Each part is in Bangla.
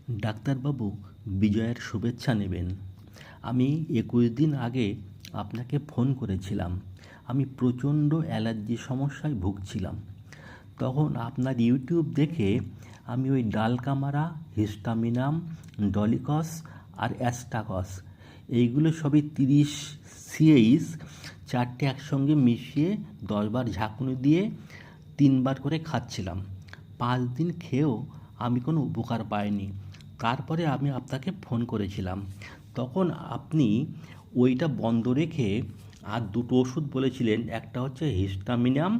ডাক্তারবাবু, বিজয়ার শুভেচ্ছা নেবেন। আমি ২১ দিন আগে আপনাকে ফোন করেছিলাম। আমি প্রচণ্ড অ্যালার্জি সমস্যায় ভুগছিলাম। তখন আপনার ইউটিউব দেখে আমি ওই ডালকামারা, হিস্টামিনাম, ডলিকস আর অ্যাস্টাকস এইগুলো সবই 30 সিএইচ 4টে একসঙ্গে মিশিয়ে 10 বার ঝাঁকুনি দিয়ে 3 বার করে খাচ্ছিলাম। 5 দিন খেয়েও আমি কোনো উপকার পাইনি। তারপরে আমি আপনাকে ফোন করেছিলাম। তখন আপনি ওইটা বন্ধ রেখে আর দুটো ওষুধ বলেছিলেন, একটা হচ্ছে হিস্টামিনাম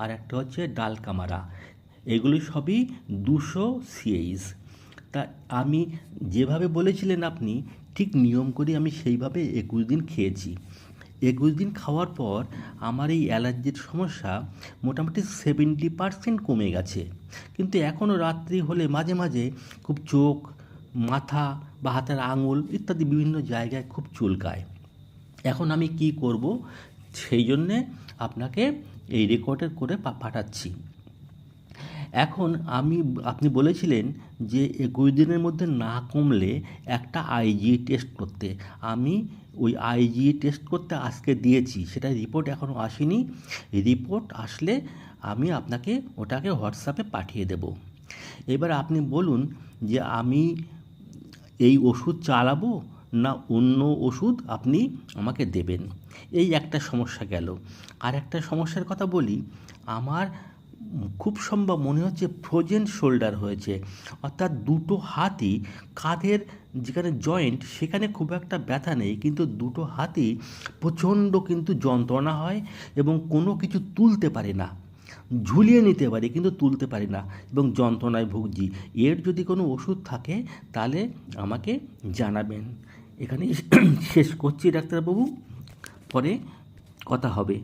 আর একটা হচ্ছে ডালকামারা। এগুলি সবই 200 সিএইচ। তা আমি যেভাবে বলেছিলেন আপনি, ঠিক নিয়ম করে আমি সেইভাবে 21 দিন খেয়েছি। 21 দিন খাওয়ার পর আমার এই অ্যালার্জির সমস্যা মোটামুটি 70% কমে গেছে। কিন্তু এখনও রাত্রি হলে মাঝে মাঝে খুব চোখ, মাথা বা হাতের আঙুল ইত্যাদি বিভিন্ন জায়গায় খুব চুলকায়। এখন আমি কি করব, সেই জন্যে আপনাকে এই রেকর্ডের করে পাঠাচ্ছি। এখন আপনি বলেছিলেন যে 21 দিনের মধ্যে না কমলে একটা আইজিই টেস্ট করতে। আমি ওই আইজিই টেস্ট করতে আজকে দিয়েছি, সেটা রিপোর্ট এখনও আসেনি। রিপোর্ট আসলে আমি আপনাকে ওটাকে হোয়াটসঅ্যাপে পাঠিয়ে দেব। এবার আপনি বলুন যে আমি এই ওষুধ চালাবো না অন্য ওষুধ আপনি আমাকে দেবেন। এই একটা সমস্যা গেল। আর একটা সমস্যার কথা বলি, আমার খুব সম্ভব মনে হচ্ছে ফ্রোজেন শোল্ডার হয়েছে, অর্থাৎ দুটো হাতই কাঁধের যেখানে জয়েন্ট সেখানে খুব একটা ব্যথা নেই, কিন্তু দুটো হাতই প্রচণ্ড কিন্তু যন্ত্রণা হয় এবং কোনো কিছু তুলতে পারে না। ঝুলিয়ে নিতে পারি কিন্তু তুলতে পারি না এবং যন্ত্রণায় ভুগছি। এর যদি কোনো ওষুধ থাকে তাহলে আমাকে জানাবেন। এখানেই শেষ করছি ডাক্তারবাবু, পরে কথা হবে।